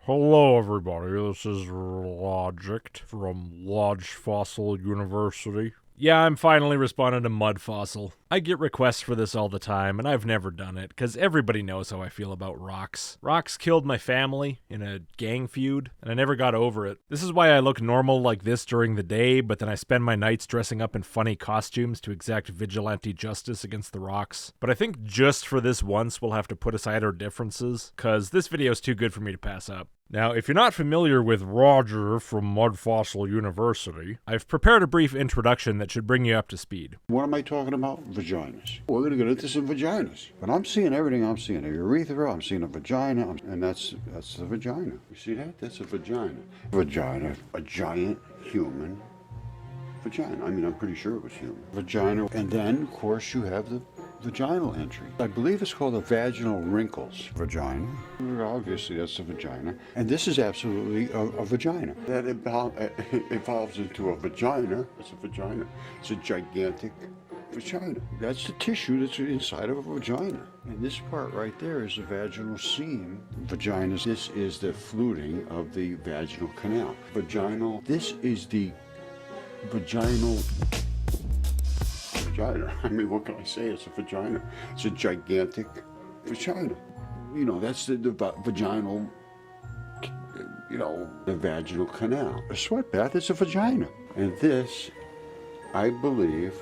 Hello everybody, this is Logicked from Mudfossil University. Yeah, I'm finally responding to Mudfossil. I get requests for this all the time, and I've never done it, because everybody knows how I feel about rocks. Rocks killed my family in a gang feud, and I never got over it. This is why I look normal like this during the day, but then I spend my nights dressing up in funny costumes to exact vigilante justice against the rocks. But I think just for this once, we'll have to put aside our differences, because this video is too good for me to pass up. Now, if you're not familiar with Roger from Mudfossil University, I've prepared a brief introduction that should bring you up to speed. What am I talking about? Vaginas. We're going to get into some vaginas. But I'm seeing everything. I'm seeing a urethra, I'm seeing a vagina, and that's the vagina. You see that? That's a vagina. Vagina, a giant human vagina. I mean, I'm pretty sure it was human. Vagina. And then, of course, you have the vaginal entry. I believe it's called the vaginal wrinkles. Vagina. Obviously, that's the vagina. And this is absolutely a vagina. That evolves into a vagina. It's a vagina. It's a gigantic vagina. That's the tissue that's inside of a vagina. And this part right there is the vaginal seam. Vaginas, this is the fluting of the vaginal canal. Vaginal, this is the vaginal vagina. I mean, what can I say? It's a vagina. It's a gigantic vagina. You know, that's the vaginal, the vaginal canal. A sweat bath is a vagina. And this, I believe,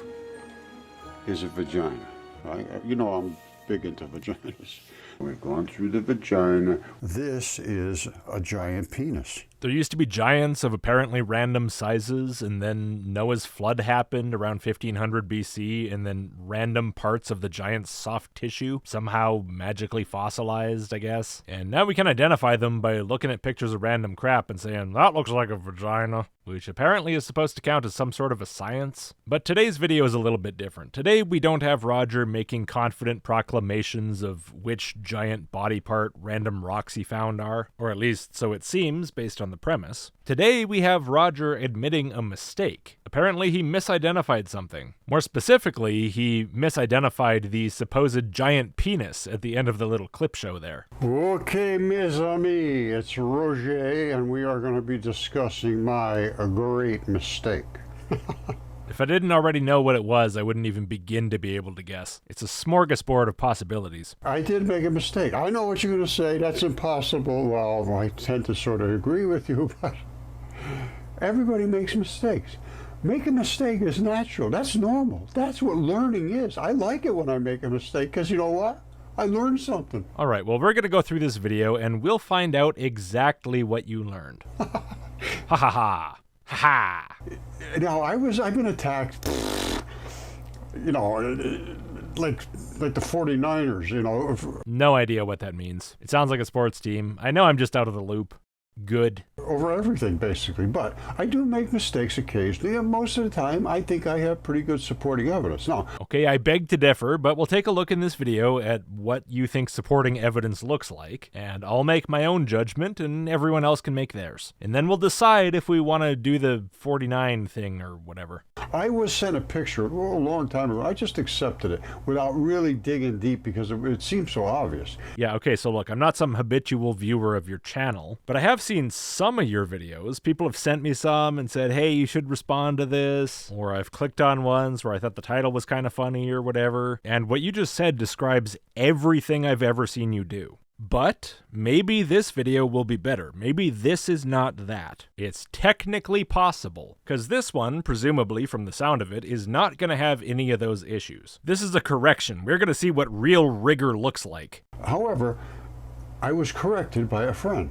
is a vagina. I'm big into vaginas. We've gone through the vagina. This is a giant penis. There used to be giants of apparently random sizes, and then Noah's flood happened around 1500 BC, and then random parts of the giant's soft tissue somehow magically fossilized, I guess. And now we can identify them by looking at pictures of random crap and saying, that looks like a vagina, which apparently is supposed to count as some sort of a science. But today's video is a little bit different. Today we don't have Roger making confident proclamations of which giant body part random rocks he found are, or at least so it seems based on the premise. Today we have Roger admitting a mistake. Apparently he misidentified something. More specifically, he misidentified the supposed giant penis at the end of the little clip show there. Okay, mes amis, it's Roger, and we are going to be discussing my great mistake. If I didn't already know what it was, I wouldn't even begin to be able to guess. It's a smorgasbord of possibilities. I did make a mistake. I know what you're going to say. That's impossible. Well, I tend to sort of agree with you, but everybody makes mistakes. Make a mistake is natural. That's normal. That's what learning is. I like it when I make a mistake because you know what? I learned something. All right, well, we're going to go through this video and we'll find out exactly what you learned. Ha ha ha. Ha ha. Now, I've been attacked, like the 49ers, No idea what that means. It sounds like a sports team. I know I'm just out of the loop. Good. Over everything, basically. But I do make mistakes occasionally, and most of the time, I think I have pretty good supporting evidence. Now, okay, I beg to differ, but we'll take a look in this video at what you think supporting evidence looks like, and I'll make my own judgment, and everyone else can make theirs. And then we'll decide if we want to do the 49 thing or whatever. I was sent a picture a long time ago. I just accepted it without really digging deep because it seemed so obvious. Yeah, okay, so look, I'm not some habitual viewer of your channel, but I have seen some of your videos. People have sent me some and said, hey, you should respond to this, or I've clicked on ones where I thought the title was kind of funny or whatever, and what you just said describes everything I've ever seen you do. But maybe this video will be better. Maybe this is not that. It's technically possible, because this one, presumably from the sound of it, is not going to have any of those issues. This is a correction. We're going to see what real rigor looks like. However, I was corrected by a friend.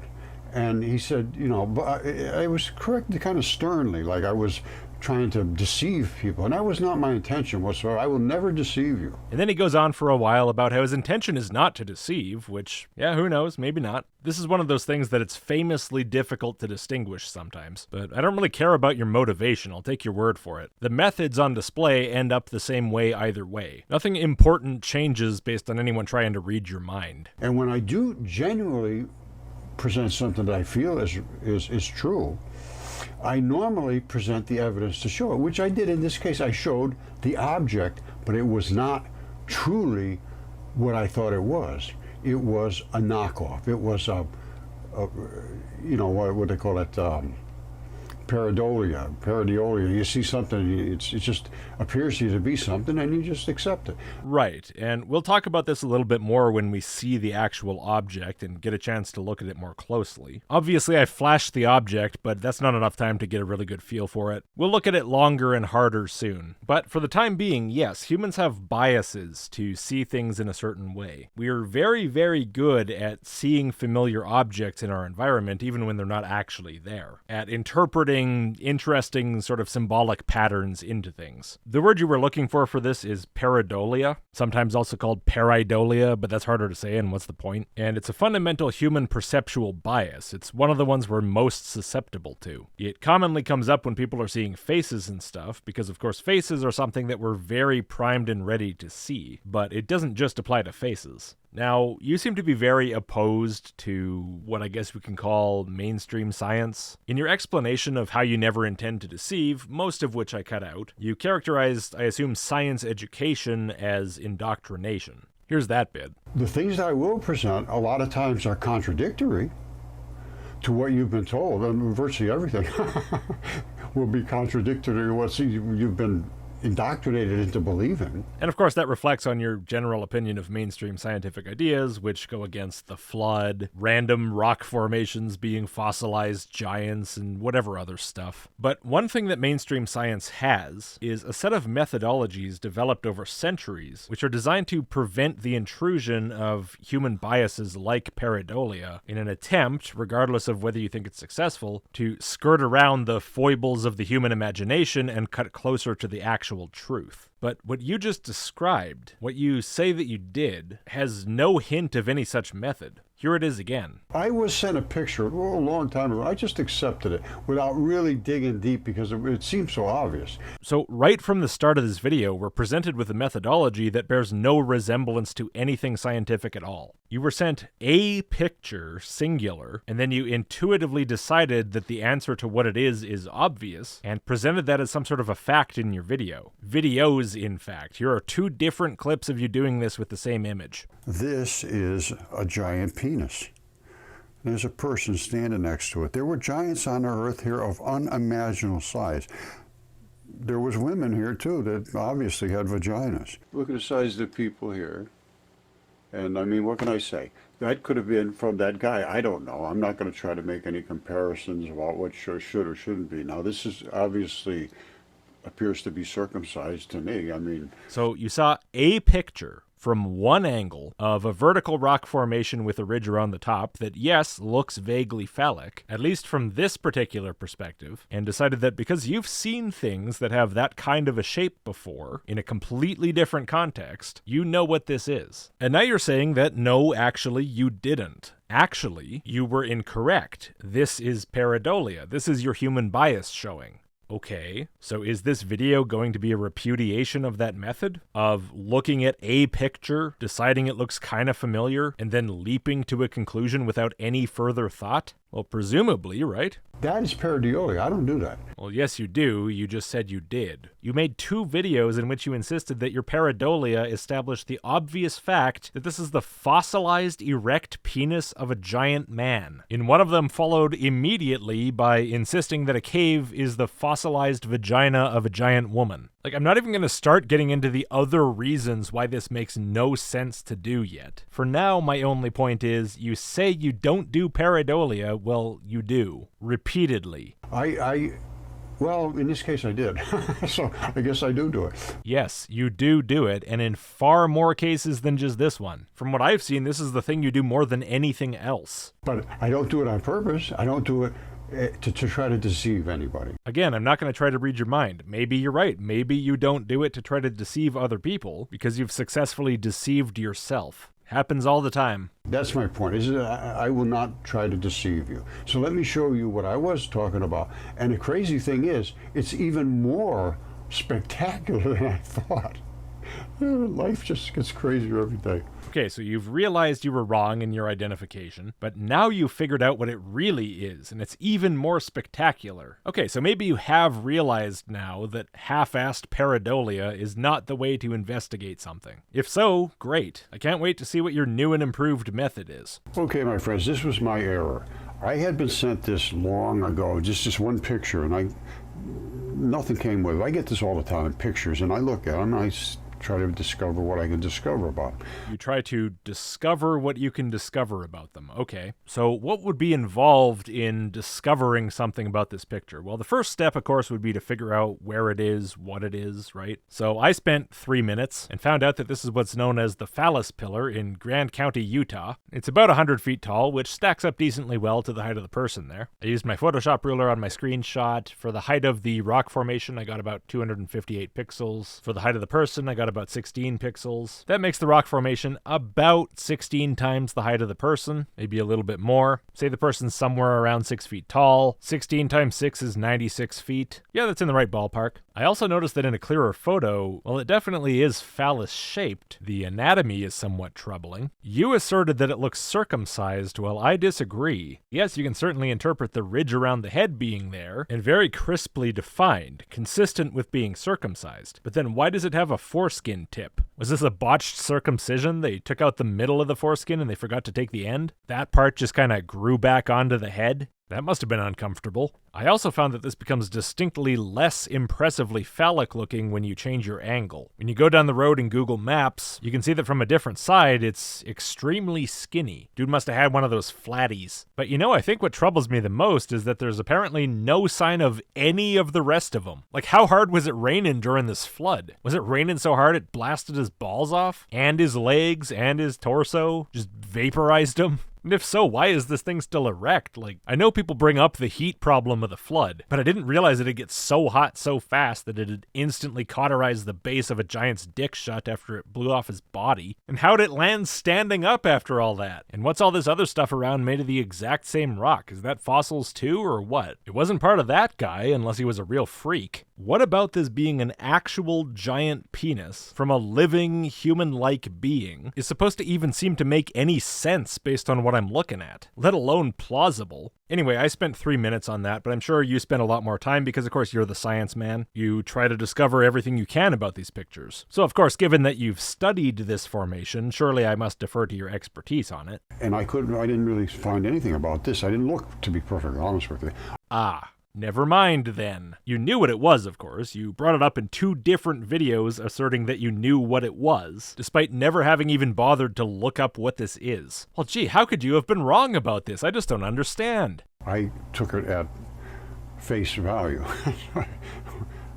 And he said, but I was corrected kind of sternly, like I was trying to deceive people. And that was not my intention whatsoever. I will never deceive you. And then he goes on for a while about how his intention is not to deceive, which, yeah, who knows, maybe not. This is one of those things that it's famously difficult to distinguish sometimes. But I don't really care about your motivation, I'll take your word for it. The methods on display end up the same way either way. Nothing important changes based on anyone trying to read your mind. And when I do genuinely present something that I feel is true, I normally present the evidence to show it, which I did in this case. I showed the object, but it was not truly what I thought it was. It was a knockoff. It was a you know, what they call it, pareidolia. You see something, it just appears to you to be something, and you just accept it. Right, and we'll talk about this a little bit more when we see the actual object and get a chance to look at it more closely. Obviously, I flashed the object, but that's not enough time to get a really good feel for it. We'll look at it longer and harder soon. But for the time being, yes, humans have biases to see things in a certain way. We are very, very good at seeing familiar objects in our environment, even when they're not actually there, at interpreting interesting sort of symbolic patterns into things. The word you were looking for this is pareidolia, sometimes also called pareidolia, but that's harder to say, and what's the point? And it's a fundamental human perceptual bias. It's one of the ones we're most susceptible to. It commonly comes up when people are seeing faces and stuff, because of course faces are something that we're very primed and ready to see, but it doesn't just apply to faces. Now, you seem to be very opposed to what I guess we can call mainstream science. In your explanation of how you never intend to deceive, most of which I cut out, you characterized, I assume, science education as indoctrination. Here's that bit. The things that I will present a lot of times are contradictory to what you've been told, and virtually everything will be contradictory to what you've been indoctrinated into believing. And of course that reflects on your general opinion of mainstream scientific ideas, which go against the flood, random rock formations being fossilized giants, and whatever other stuff. But one thing that mainstream science has is a set of methodologies developed over centuries, which are designed to prevent the intrusion of human biases like pareidolia in an attempt, regardless of whether you think it's successful, to skirt around the foibles of the human imagination and cut closer to the actual truth. But what you just described, what you say that you did, has no hint of any such method. Here it is again. I was sent a picture a long time ago. I just accepted it without really digging deep because it seemed so obvious. So right from the start of this video, we're presented with a methodology that bears no resemblance to anything scientific at all. You were sent a picture, singular, and then you intuitively decided that the answer to what it is obvious, and presented that as some sort of a fact in your video. Videos, in fact. Here are two different clips of you doing this with the same image. This is a giant penis. There's a person standing next to it. There were giants on the earth here of unimaginable size. There was women here too that obviously had vaginas. Look at the size of the people here. And I mean, what can I say? That could have been from that guy. I don't know. I'm not going to try to make any comparisons about what should or shouldn't be. Now, this is obviously appears to be circumcised to me. I mean... So you saw a picture from one angle of a vertical rock formation with a ridge around the top that, yes, looks vaguely phallic, at least from this particular perspective, and decided that because you've seen things that have that kind of a shape before, in a completely different context, you know what this is. And now you're saying that no, actually, you didn't. Actually, you were incorrect. This is pareidolia. This is your human bias showing. Okay, so is this video going to be a repudiation of that method? Of looking at a picture, deciding it looks kind of familiar, and then leaping to a conclusion without any further thought? Well, presumably, right? That is pareidolia. I don't do that. Well, yes, you do. You just said you did. You made two videos in which you insisted that your pareidolia established the obvious fact that this is the fossilized erect penis of a giant man. In one of them followed immediately by insisting that a cave is the fossilized vagina of a giant woman. Like, I'm not even going to start getting into the other reasons why this makes no sense to do yet. For now, my only point is, you say you don't do pareidolia, well, you do. Repeatedly. Well, in this case I did. So I guess I do it. Yes, you do it, and in far more cases than just this one. From what I've seen, this is the thing you do more than anything else. But I don't do it on purpose. I don't do it to try to deceive anybody. Again, I'm not going to try to read your mind. Maybe you're right. Maybe you don't do it to try to deceive other people because you've successfully deceived yourself. Happens all the time. That's my point. I will not try to deceive you. So let me show you what I was talking about. And the crazy thing is, it's even more spectacular than I thought. Life just gets crazier every day. Okay, so you've realized you were wrong in your identification, but now you've figured out what it really is, and it's even more spectacular. Okay, so maybe you have realized now that half-assed pareidolia is not the way to investigate something. If so, great. I can't wait to see what your new and improved method is. Okay, my friends, this was my error. I had been sent this long ago, just one picture, and nothing came with it. I get this all the time, pictures, and I look at them, and I try to discover what I can discover about them. You try to discover what you can discover about them. Okay. So what would be involved in discovering something about this picture? Well, the first step, of course, would be to figure out where it is, what it is, right? So I spent 3 minutes and found out that this is what's known as the Phus Pillar in Grand County, Utah. It's about 100 feet tall, which stacks up decently well to the height of the person there. I used my Photoshop ruler on my screenshot. For the height of the rock formation, I got about 258 pixels. For the height of the person, I got about 16 pixels. That makes the rock formation about 16 times the height of the person, maybe a little bit more. Say the person's somewhere around 6 feet tall. 16 times 6 is 96 feet. Yeah, that's in the right ballpark. I also noticed that in a clearer photo, well, it definitely is phallus-shaped. The anatomy is somewhat troubling. You asserted that it looks circumcised. Well, I disagree. Yes, you can certainly interpret the ridge around the head being there, and very crisply defined, consistent with being circumcised. But then why does it have a foreskin tip? Was this a botched circumcision? They took out the middle of the foreskin and they forgot to take the end? That part just kind of grew back onto the head? That must have been uncomfortable. I also found that this becomes distinctly less impressively phallic looking when you change your angle. When you go down the road in Google Maps, you can see that from a different side, it's extremely skinny. Dude must have had one of those flatties. But I think what troubles me the most is that there's apparently no sign of any of the rest of them. Like, how hard was it raining during this flood? Was it raining so hard it blasted his balls off? And his legs and his torso? Just vaporized him? And if so, why is this thing still erect? Like, I know people bring up the heat problem of the flood, but I didn't realize that it gets so hot so fast that it'd instantly cauterize the base of a giant's dick shut after it blew off his body. And how'd it land standing up after all that? And what's all this other stuff around made of the exact same rock? Is that fossils too, or what? It wasn't part of that guy, unless he was a real freak. What about this being an actual giant penis from a living, human-like being is supposed to even seem to make any sense based on what I'm looking at, let alone plausible? Anyway, I spent 3 minutes on that, but I'm sure you spent a lot more time because, of course, you're the science man. You try to discover everything you can about these pictures. So, of course, given that you've studied this formation, surely I must defer to your expertise on it. And I didn't really find anything about this. I didn't look, to be perfectly honest with you. Never mind, then. You knew what it was, of course. You brought it up in 2 different videos asserting that you knew what it was, despite never having even bothered to look up what this is. Well, gee, how could you have been wrong about this? I just don't understand. I took it at face value,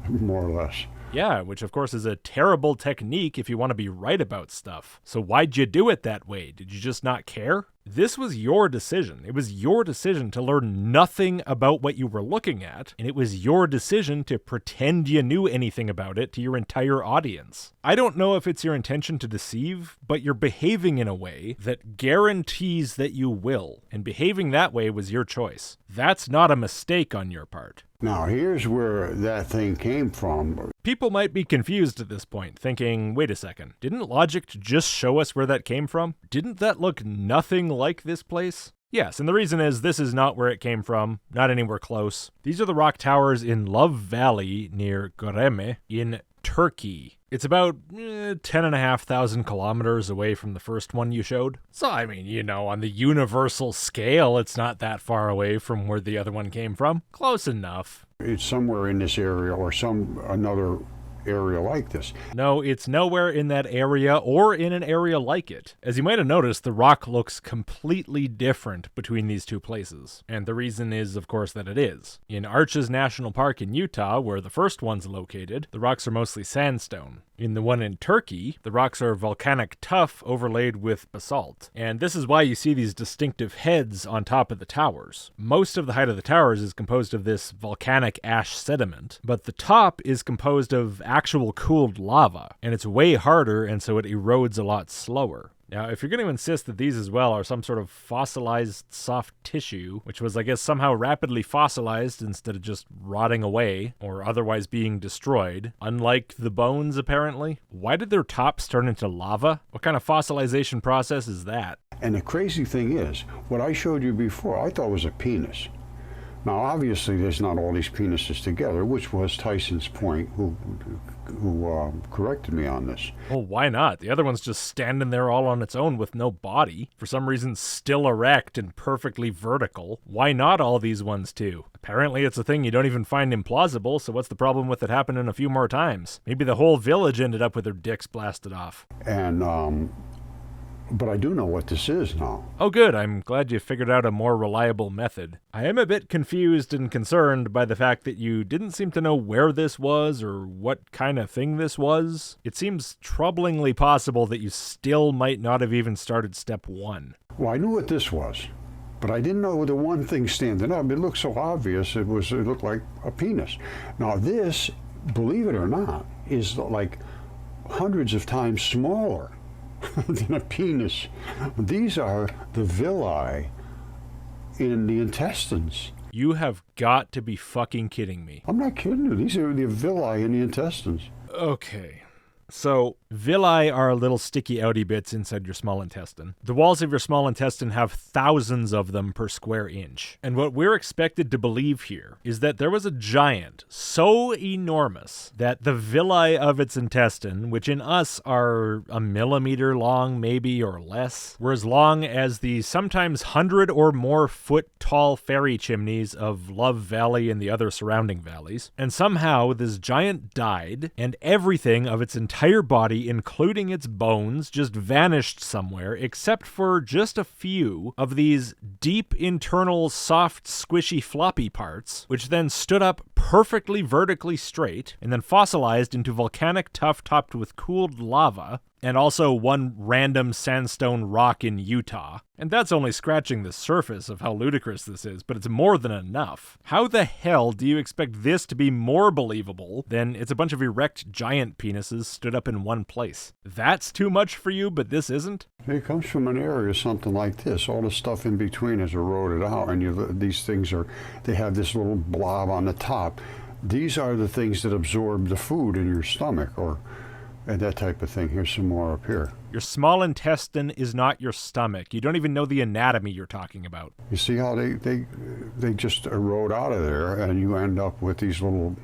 more or less. Yeah, which of course is a terrible technique if you want to be right about stuff. So why'd you do it that way? Did you just not care? This was your decision. It was your decision to learn nothing about what you were looking at, and it was your decision to pretend you knew anything about it to your entire audience. I don't know if it's your intention to deceive, but you're behaving in a way that guarantees that you will, and behaving that way was your choice. That's not a mistake on your part. Now, here's where that thing came from. People might be confused at this point, thinking, wait a second, didn't Logicked just show us where that came from? Didn't that look nothing like this place? Yes, and the reason is this is not where it came from, not anywhere close. These are the rock towers in Love Valley near Göreme in Turkey. It's about 10,500 kilometers away from the first one you showed. So, I mean, on the universal scale, it's not that far away from where the other one came from. Close enough. It's somewhere in this area or another area like this. No, it's nowhere in that area or in an area like it. As you might have noticed, the rock looks completely different between these 2 places. And the reason is, of course, that it is. In Arches National Park in Utah, where the first one's located, the rocks are mostly sandstone. In the one in Turkey, the rocks are volcanic tuff overlaid with basalt. And this is why you see these distinctive heads on top of the towers. Most of the height of the towers is composed of this volcanic ash sediment, but the top is composed of actual cooled lava, and it's way harder, and so it erodes a lot slower. Now, if you're going to insist that these as well are some sort of fossilized soft tissue, which was, I guess, somehow rapidly fossilized instead of just rotting away or otherwise being destroyed, unlike the bones, apparently, why did their tops turn into lava? What kind of fossilization process is that? And the crazy thing is, what I showed you before, I thought was a penis. Now, obviously, there's not all these penises together, which was Tyson's point, who corrected me on this. Well, why not? The other one's just standing there all on its own with no body. For some reason, still erect and perfectly vertical. Why not all these ones too? Apparently, it's a thing you don't even find implausible, so what's the problem with it happening a few more times? Maybe the whole village ended up with their dicks blasted off. And, but I do know what this is now. Oh good, I'm glad you figured out a more reliable method. I am a bit confused and concerned by the fact that you didn't seem to know where this was or what kind of thing this was. It seems troublingly possible that you still might not have even started step 1. Well, I knew what this was, but I didn't know the one thing standing up. It looked so obvious, it looked like a penis. Now this, believe it or not, is like hundreds of times smaller than a penis. These are the villi in the intestines. You have got to be fucking kidding me. I'm not kidding you. These are the villi in the intestines. Okay. So, villi are little sticky outy bits inside your small intestine. The walls of your small intestine have thousands of them per square inch. And what we're expected to believe here is that there was a giant so enormous that the villi of its intestine, which in us are a millimeter long maybe or less, were as long as the sometimes 100 or more foot tall fairy chimneys of Love Valley and the other surrounding valleys. And somehow this giant died and everything of its entire body, including its bones, just vanished somewhere, except for just a few of these deep internal, soft, squishy, floppy parts, which then stood up perfectly vertically straight, and then fossilized into volcanic tuff topped with cooled lava, and also one random sandstone rock in Utah. And that's only scratching the surface of how ludicrous this is, but it's more than enough. How the hell do you expect this to be more believable than it's a bunch of erect giant penises stood up in one place? That's too much for you, but this isn't? It comes from an area something like this. All the stuff in between is eroded out, and these things they have this little blob on the top. These are the things that absorb the food in your stomach, and that type of thing. Here's some more up here. Your small intestine is not your stomach. You don't even know the anatomy you're talking about. You see how they just erode out of there, and you end up with these little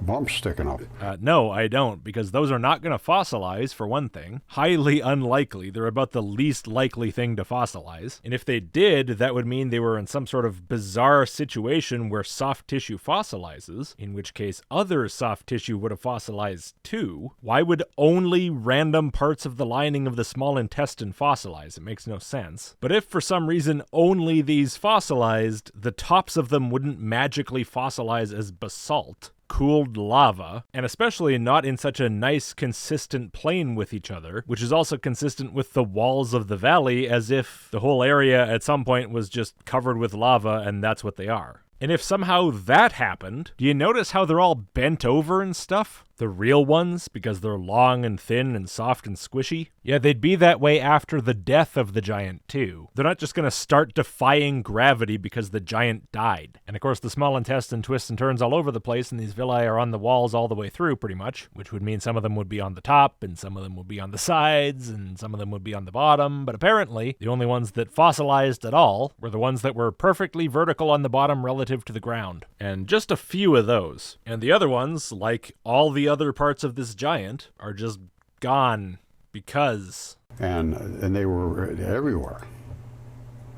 bumps sticking up. No, I don't, because those are not going to fossilize, for one thing. Highly unlikely. They're about the least likely thing to fossilize. And if they did, that would mean they were in some sort of bizarre situation where soft tissue fossilizes, in which case other soft tissue would have fossilized too. Why would only random parts of the lining of the small intestine fossilize? It makes no sense. But if for some reason only these fossilized, the tops of them wouldn't magically fossilize as basalt, cooled lava, and especially not in such a nice, consistent plane with each other, which is also consistent with the walls of the valley, as if the whole area at some point was just covered with lava and that's what they are. And if somehow that happened, do you notice how they're all bent over and stuff? The real ones, because they're long and thin and soft and squishy? Yeah, they'd be that way after the death of the giant, too. They're not just gonna start defying gravity because the giant died. And of course, the small intestine twists and turns all over the place, and these villi are on the walls all the way through, pretty much, which would mean some of them would be on the top, and some of them would be on the sides, and some of them would be on the bottom, but apparently, the only ones that fossilized at all were the ones that were perfectly vertical on the bottom relative to the ground. And just a few of those. And the other ones, like all the other parts of this giant, are just gone because... And they were everywhere.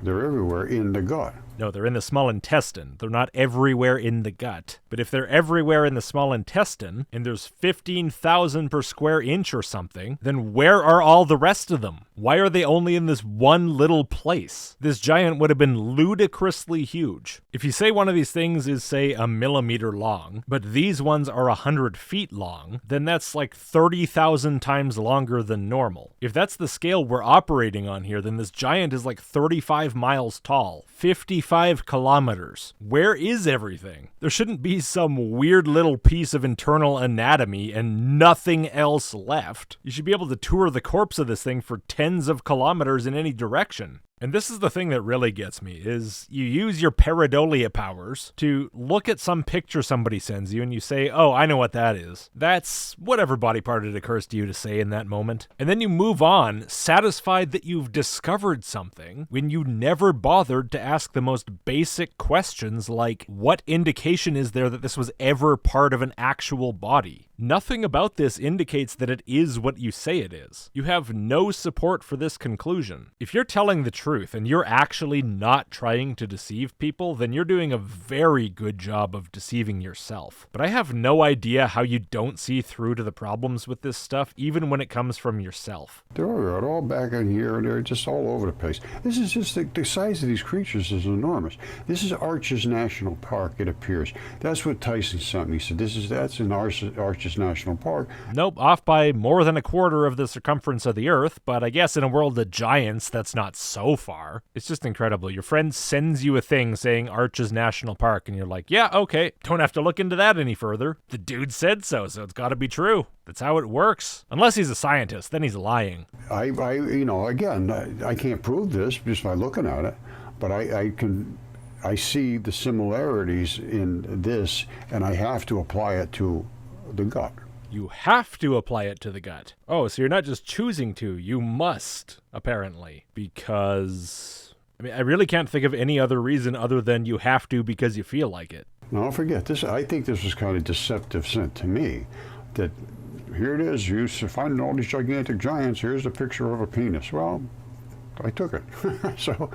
They're everywhere in the gut. No, they're in the small intestine. They're not everywhere in the gut. But if they're everywhere in the small intestine, and there's 15,000 per square inch or something, then where are all the rest of them? Why are they only in this one little place? This giant would have been ludicrously huge. If you say one of these things is, say, a millimeter long, but these ones are 100 feet long, then that's like 30,000 times longer than normal. If that's the scale we're operating on here, then this giant is like 35 miles tall, 55 kilometers. Where is everything? There shouldn't be some weird little piece of internal anatomy and nothing else left. You should be able to tour the corpse of this thing for tens of kilometers in any direction. And this is the thing that really gets me, is you use your pareidolia powers to look at some picture somebody sends you and you say, oh, I know what that is. That's whatever body part it occurs to you to say in that moment. And then you move on, satisfied that you've discovered something, when you never bothered to ask the most basic questions like, what indication is there that this was ever part of an actual body? Nothing about this indicates that it is what you say it is. You have no support for this conclusion. If you're telling the truth and you're actually not trying to deceive people, then you're doing a very good job of deceiving yourself. But I have no idea how you don't see through to the problems with this stuff, even when it comes from yourself. They're all back in here, and they're just all over the place. This is just the size of these creatures is enormous. This is Arches National Park, it appears. That's what Tyson sent me. He said, that's in Arches National Park. Nope, off by more than a quarter of the circumference of the Earth, but I guess in a world of giants, that's not so far. It's just incredible. Your friend sends you a thing saying Arches National Park, and you're like, yeah, okay, don't have to look into that any further. The dude said so it's gotta be true. That's how it works. Unless he's a scientist, then he's lying. I can't prove this just by looking at it, but I see the similarities in this, and I have to apply it to the gut. You have to apply it to the gut. Oh, so you're not just choosing to, you must, apparently. Because, I really can't think of any other reason other than you have to because you feel like it. No, forget this. I think this was kind of deceptive sent to me, that here it is, you find all these gigantic giants, here's a picture of a penis. Well, I took it. So,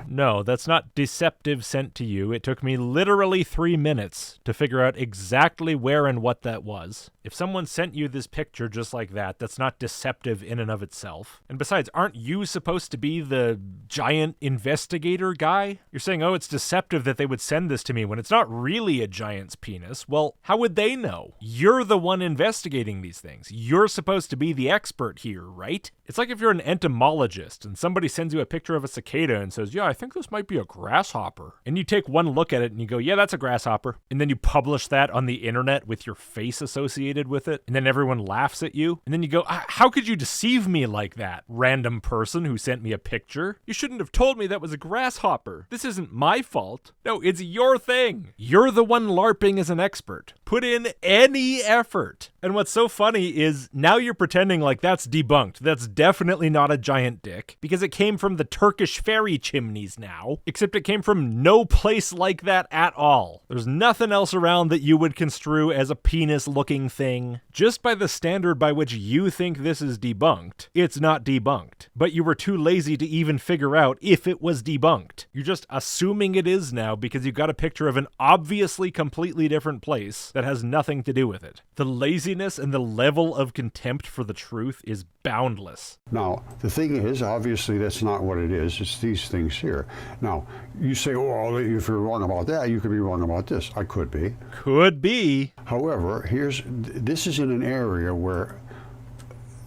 no, that's not deceptive sent to you. It took me literally 3 minutes to figure out exactly where and what that was. If someone sent you this picture just like that, that's not deceptive in and of itself. And besides, aren't you supposed to be the giant investigator guy? You're saying, oh, it's deceptive that they would send this to me when it's not really a giant's penis. Well, how would they know? You're the one investigating these things. You're supposed to be the expert here, right? It's like if you're an entomologist and somebody sends you a picture of a cicada and says, yeah, I think this might be a grasshopper. And you take one look at it and you go, yeah, that's a grasshopper. And then you publish that on the internet with your face associated with it. And then everyone laughs at you. And then you go, how could you deceive me like that, random person who sent me a picture? You shouldn't have told me that was a grasshopper. This isn't my fault. No, it's your thing. You're the one LARPing as an expert. Put in any effort. And what's so funny is now you're pretending like that's debunked. That's definitely not a giant dick because it came from the Turkish fairy chimneys now, except it came from no place like that at all. There's nothing else around that you would construe as a penis-looking thing. Just by the standard by which you think this is debunked, it's not debunked. But you were too lazy to even figure out if it was debunked. You're just assuming it is now because you got a picture of an obviously completely different place that has nothing to do with it. The laziness and the level of contempt for the truth is boundless. Now, the thing is, obviously that's not what it is. It's these things here. Now, you say, oh, if you're wrong about that, you could be wrong about this. I could be. Could be. However, this is in an area where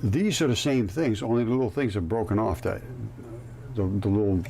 these are the same things, only the little things have broken off, that the little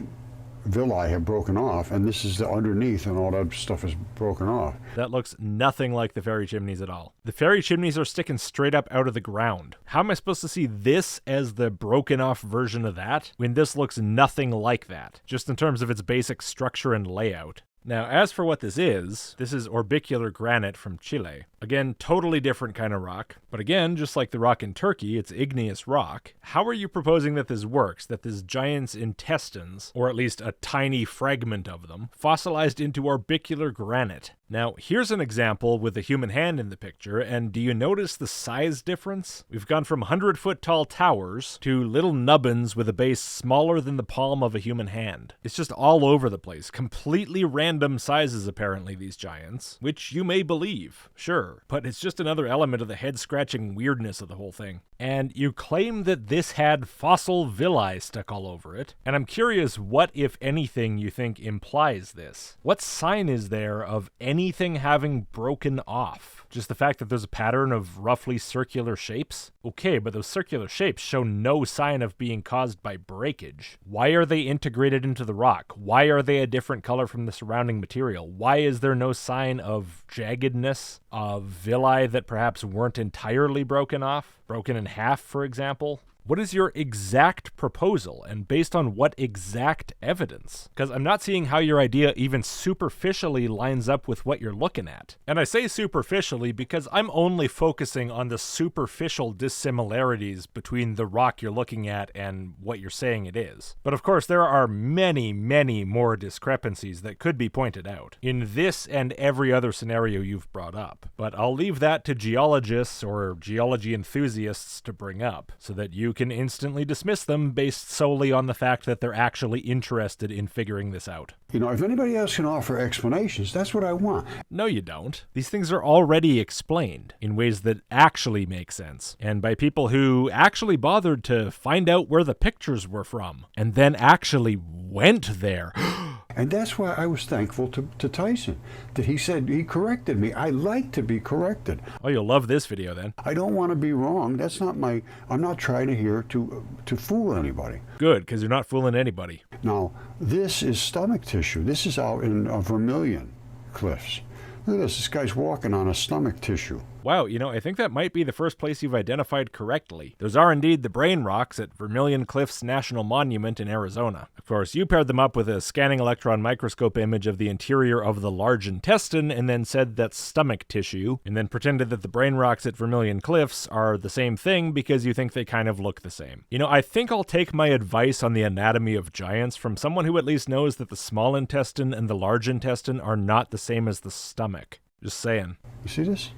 villi have broken off, and this is the underneath, and all that stuff is broken off. That looks nothing like the fairy chimneys at all. The fairy chimneys are sticking straight up out of the ground. How am I supposed to see this as the broken off version of that when this looks nothing like that, just in terms of its basic structure and layout? Now, as for what this is orbicular granite from Chile. Again, totally different kind of rock. But again, just like the rock in Turkey, it's igneous rock. How are you proposing that this works? That this giant's intestines, or at least a tiny fragment of them, fossilized into orbicular granite? Now, here's an example with a human hand in the picture, and do you notice the size difference? We've gone from 100-foot tall towers to little nubbins with a base smaller than the palm of a human hand. It's just all over the place. Completely random sizes, apparently, these giants, which you may believe, sure. But it's just another element of the head-scratching weirdness of the whole thing. And you claim that this had fossil villi stuck all over it, and I'm curious what, if anything, you think implies this. What sign is there of anything having broken off? Just the fact that there's a pattern of roughly circular shapes? Okay, but those circular shapes show no sign of being caused by breakage. Why are they integrated into the rock? Why are they a different color from the surrounding material? Why is there no sign of jaggedness, of villi that perhaps weren't entirely broken off? Broken in half, for example? What is your exact proposal, and based on what exact evidence? Because I'm not seeing how your idea even superficially lines up with what you're looking at. And I say superficially because I'm only focusing on the superficial dissimilarities between the rock you're looking at and what you're saying it is. But of course, there are many, many more discrepancies that could be pointed out in this and every other scenario you've brought up. But I'll leave that to geologists or geology enthusiasts to bring up, so that you can instantly dismiss them based solely on the fact that they're actually interested in figuring this out. You know, if anybody else can offer explanations, that's what I want. No, you don't. These things are already explained in ways that actually make sense, and by people who actually bothered to find out where the pictures were from, and then actually went there. And that's why I was thankful to Tyson, that he said he corrected me. I like to be corrected. Oh, you'll love this video then. I don't want to be wrong. That's not I'm not trying to fool anybody. Good, because you're not fooling anybody. Now, this is stomach tissue. This is out in Vermilion Cliffs. Look at this. This guy's walking on a stomach tissue. Wow, you know, I think that might be the first place you've identified correctly. Those are indeed the brain rocks at Vermilion Cliffs National Monument in Arizona. Of course, you paired them up with a scanning electron microscope image of the interior of the large intestine and then said that's stomach tissue, and then pretended that the brain rocks at Vermilion Cliffs are the same thing because you think they kind of look the same. You know, I think I'll take my advice on the anatomy of giants from someone who at least knows that the small intestine and the large intestine are not the same as the stomach. Just saying. You see this?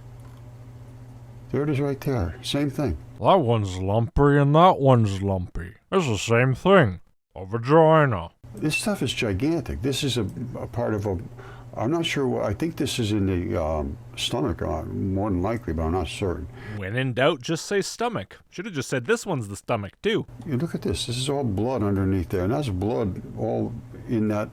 There it is right there. Same thing. That one's lumpy and that one's lumpy. It's the same thing. A vagina. This stuff is gigantic. This is a part of I'm not sure. I think this is in the stomach, more than likely, but I'm not certain. When in doubt, just say stomach. Should have just said this one's the stomach, too. You look at this. This is all blood underneath there, and that's blood all in that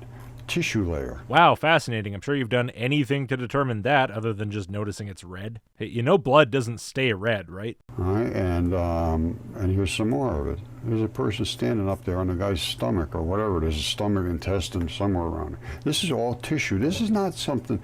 tissue layer. Wow, fascinating. I'm sure you've done anything to determine that other than just noticing it's red. Hey, you know blood doesn't stay red, right? All right, and here's some more of it. There's a person standing up there on the guy's stomach or whatever it is, stomach, intestine, somewhere around it. This is all tissue. This is not something...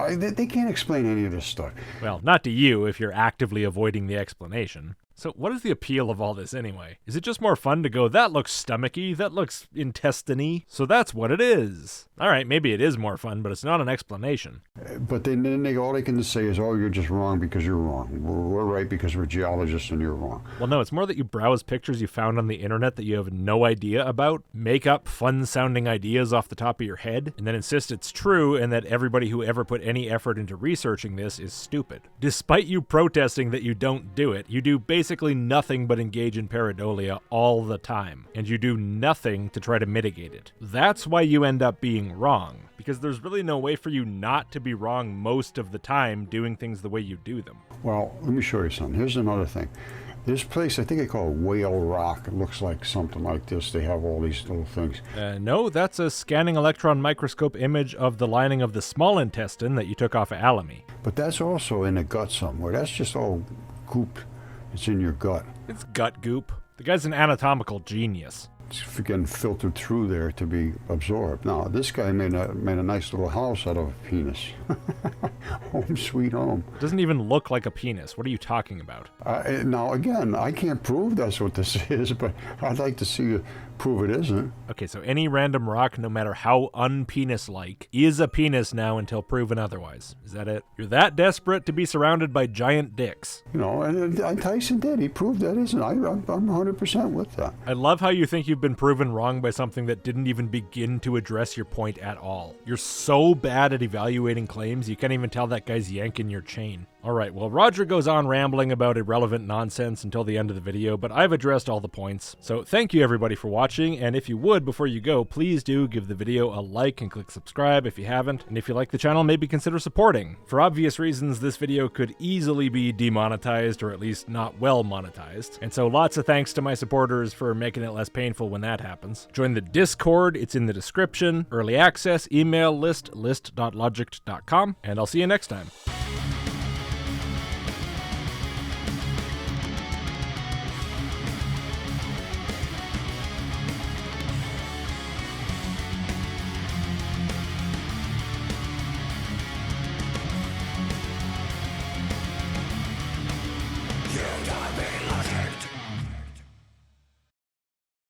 they can't explain any of this stuff. Well, not to you if you're actively avoiding the explanation. So what is the appeal of all this anyway? Is it just more fun to go, that looks stomachy, that looks intestine-y, so that's what it is? All right, maybe it is more fun, but it's not an explanation. But then all they can say is, oh, you're just wrong because you're wrong. We're right because we're geologists and you're wrong. Well, no, it's more that you browse pictures you found on the internet that you have no idea about, make up fun-sounding ideas off the top of your head, and then insist it's true and that everybody who ever put any effort into researching this is stupid. Despite you protesting that you don't do it, you do basically nothing but engage in pareidolia all the time, and you do nothing to try to mitigate it. That's why you end up being wrong, because there's really no way for you not to be wrong most of the time doing things the way you do them. Well, let me show you something. Here's another thing. This place, I think they call it Whale Rock. It looks like something like this. They have all these little things. No, that's a scanning electron microscope image of the lining of the small intestine that you took off of Alamy. But that's also in the gut somewhere. That's just all goop. It's in your gut. It's gut goop. The guy's an anatomical genius. It's getting filtered through there to be absorbed. Now, this guy made a nice little house out of a penis. Home sweet home. It doesn't even look like a penis. What are you talking about? Now, again, I can't prove that's what this is, but I'd like to see you prove it isn't. Okay, so any random rock, no matter how unpenis-like, is a penis now until proven otherwise. Is that it? You're that desperate to be surrounded by giant dicks. You know, and Tyson did. He proved that isn't. I'm 100% with that. I love how you think you've been proven wrong by something that didn't even begin to address your point at all. You're so bad at evaluating claims, you can't even tell that guy's yanking your chain. Alright, well, Roger goes on rambling about irrelevant nonsense until the end of the video, but I've addressed all the points. So thank you everybody for watching, and if you would, before you go, please do give the video a like and click subscribe if you haven't, and if you like the channel, maybe consider supporting. For obvious reasons, this video could easily be demonetized, or at least not well monetized, and so lots of thanks to my supporters for making it less painful when that happens. Join the Discord, it's in the description, early access, email list, list.logicked.com, and I'll see you next time.